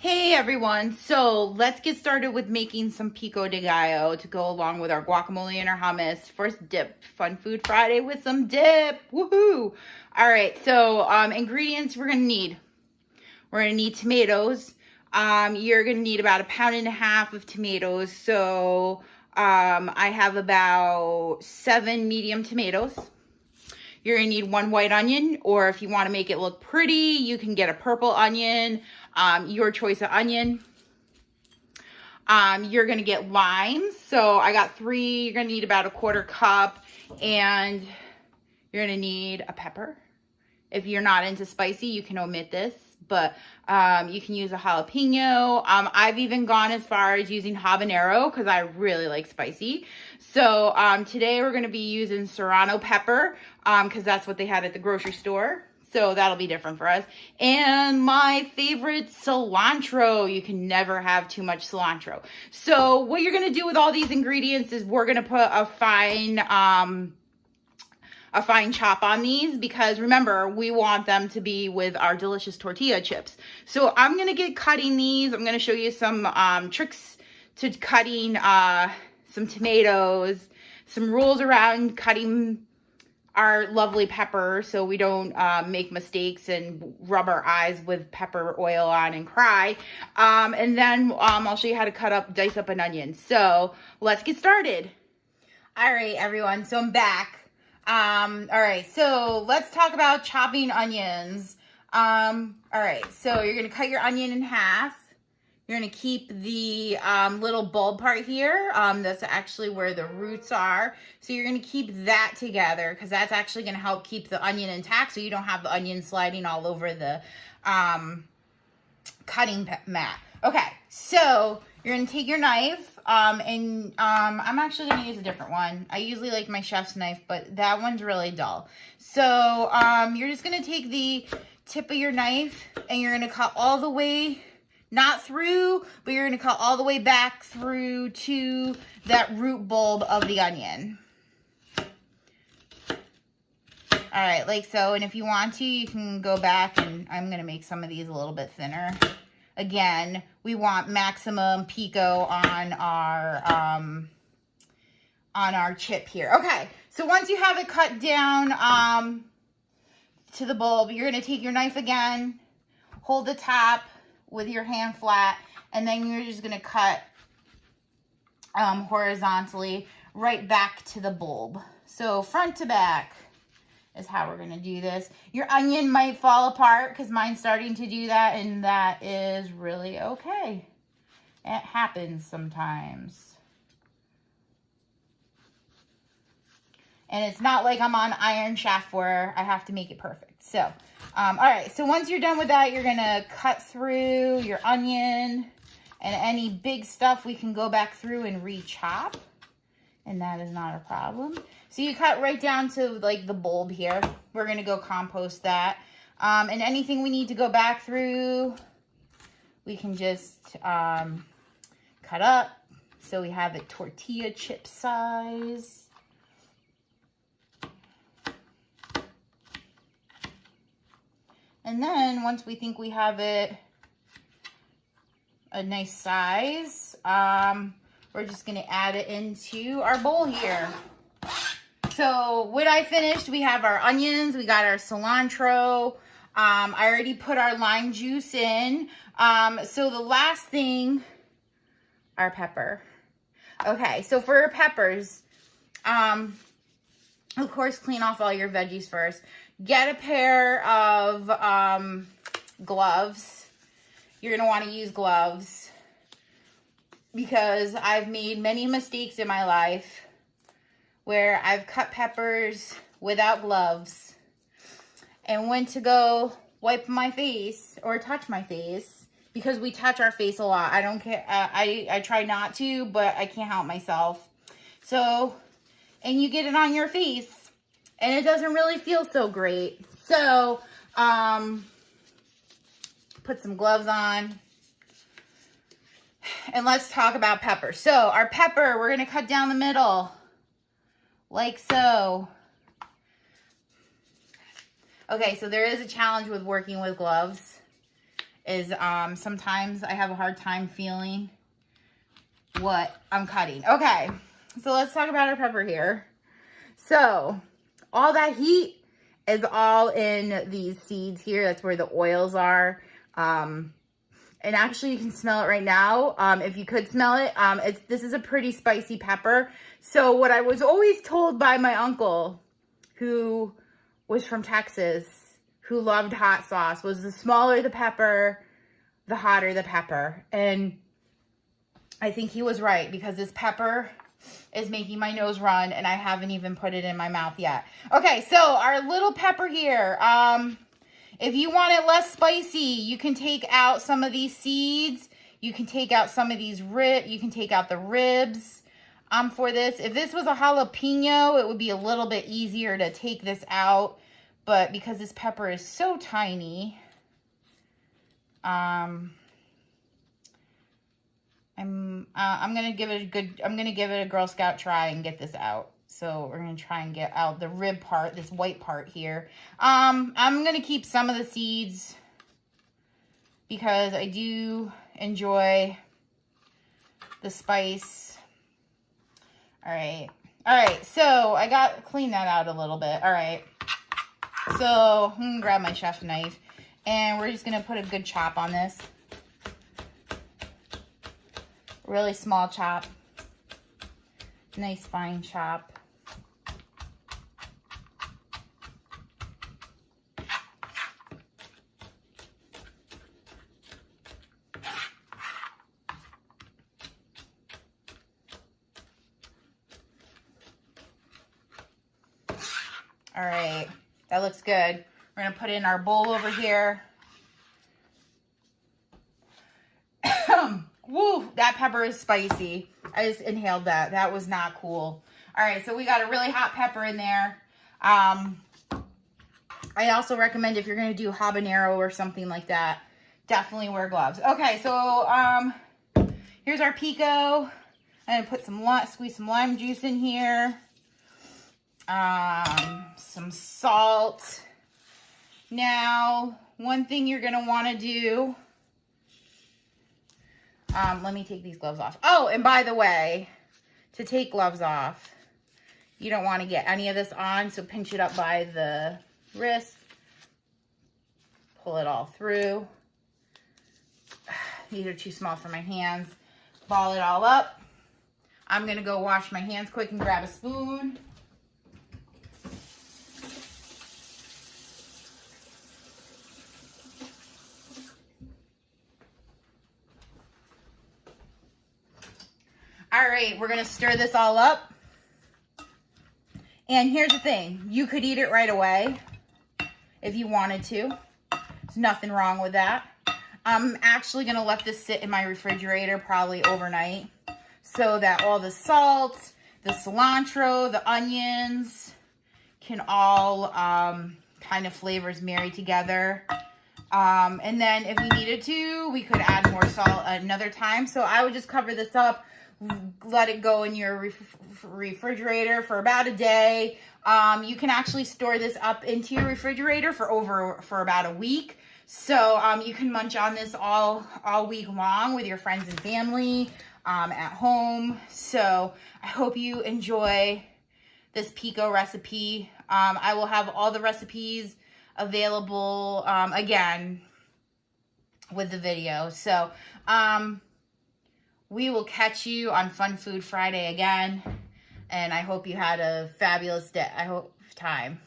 Hey everyone, so let's get started with making some pico de gallo to go along with our guacamole and our hummus. First dip, Fun Food Friday with some dip, woohoo! All right, so ingredients we're gonna need. We're gonna need tomatoes. You're gonna need about 1.5 pounds of tomatoes. So I have about 7 medium tomatoes. You're gonna need 1 white onion, or if you wanna make it look pretty, you can get a purple onion, your choice of onion. You're gonna get limes. So I got 3, you're gonna need about 1/4 cup, and you're gonna need a pepper. If you're not into spicy, you can omit this, but you can use a jalapeno. I've even gone as far as using habanero because I really like spicy. So today we're going to be using serrano pepper because that's what they had at the grocery store. So that'll be different for us. And my favorite, cilantro. You can never have too much cilantro. So what you're going to do with all these ingredients is we're going to put a fine chop on these, because remember, we want them to be with our delicious tortilla chips. So I'm going to get cutting these. I'm going to show you some tricks to cutting some tomatoes, some rules around cutting our lovely pepper so we don't make mistakes and rub our eyes with pepper oil on and cry. And then I'll show you how to dice up an onion. So let's get started. All right, everyone. So I'm back. All right, so let's talk about chopping onions. All right, so you're gonna cut your onion in half. You're gonna keep the little bulb part here. That's actually where the roots are. So you're gonna keep that together because that's actually gonna help keep the onion intact so you don't have the onion sliding all over the cutting mat. Okay, so you're gonna take your knife, and I'm actually gonna use a different one. I usually like my chef's knife, but that one's really dull. So you're just gonna take the tip of your knife and you're gonna cut all the way, not through, but you're gonna cut all the way back through to that root bulb of the onion. All right, like so. And if you want to, you can go back, and I'm gonna make some of these a little bit thinner. Again, we want maximum pico on our chip here. Okay, so once you have it cut down to the bulb, you're gonna take your knife again, hold the top with your hand flat, and then you're just gonna cut horizontally right back to the bulb. So front to back is how we're going to do this. Your onion might fall apart because mine's starting to do that, and that is really okay. It happens sometimes. And it's not like I'm on Iron Chef where I have to make it perfect. So, all right. So once you're done with that, you're going to cut through your onion, and any big stuff we can go back through and re-chop. And that is not a problem. So you cut right down to like the bulb here. We're going to go compost that. And anything we need to go back through, we can just cut up. So we have it tortilla chip size. And then once we think we have it a nice size, we're just going to add it into our bowl here. So what I finished, we have our onions, we got our cilantro. I already put our lime juice in. So the last thing, our pepper. Okay, so for our peppers, of course, clean off all your veggies first. Get a pair of gloves. You're going to want to use gloves, because I've made many mistakes in my life where I've cut peppers without gloves and went to go wipe my face or touch my face, because we touch our face a lot. I don't care. I try not to, but I can't help myself. So, and you get it on your face and it doesn't really feel so great. So, put some gloves on. And let's talk about pepper. So our pepper, we're going to cut down the middle like so. Okay, so there is a challenge with working with gloves. is sometimes I have a hard time feeling what I'm cutting. Okay, so let's talk about our pepper here. So all that heat is all in these seeds here. That's where the oils are. And actually you can smell it right now. If you could smell it, this is a pretty spicy pepper. So what I was always told by my uncle, who was from Texas, who loved hot sauce, was the smaller the pepper, the hotter the pepper. And I think he was right, because this pepper is making my nose run and I haven't even put it in my mouth yet. Okay, so our little pepper here, if you want it less spicy, you can take out some of these seeds. You can take out some of these you can take out the ribs for this. If this was a jalapeno, it would be a little bit easier to take this out. But because this pepper is so tiny, I'm gonna give it a Girl Scout try and get this out. So we're gonna try and get out the rib part, this white part here. I'm gonna keep some of the seeds because I do enjoy the spice. All right, so I got clean that out a little bit. All right, so I'm gonna grab my chef knife and we're just gonna put a good chop on this. Really small chop, nice fine chop. All right, that looks good. We're gonna put it in our bowl over here. Woo, that pepper is spicy. I just inhaled that. That was not cool. All right, so we got a really hot pepper in there. I also recommend if you're gonna do habanero or something like that, definitely wear gloves. Okay, so here's our pico. I'm gonna put squeeze some lime juice in here. Some salt. Now, one thing you're gonna wanna do, let me take these gloves off. Oh, and by the way, to take gloves off, you don't want to get any of this on, so pinch it up by the wrist. Pull it all through. These are too small for my hands. Ball it all up. I'm going to go wash my hands quick and grab a spoon. All right, we're gonna stir this all up. And here's the thing, you could eat it right away if you wanted to. There's nothing wrong with that. I'm actually gonna let this sit in my refrigerator probably overnight so that all the salt, the cilantro, the onions can all kind of flavors marry together. And then if we needed to, we could add more salt another time. So I would just cover this up, let it go in your refrigerator for about a day. You can actually store this up into your refrigerator for about a week. So you can munch on this all week long with your friends and family at home. So I hope you enjoy this pico recipe. I will have all the recipes available again with the video. So we will catch you on Fun Food Friday again, and I hope you had a fabulous day. I hope time.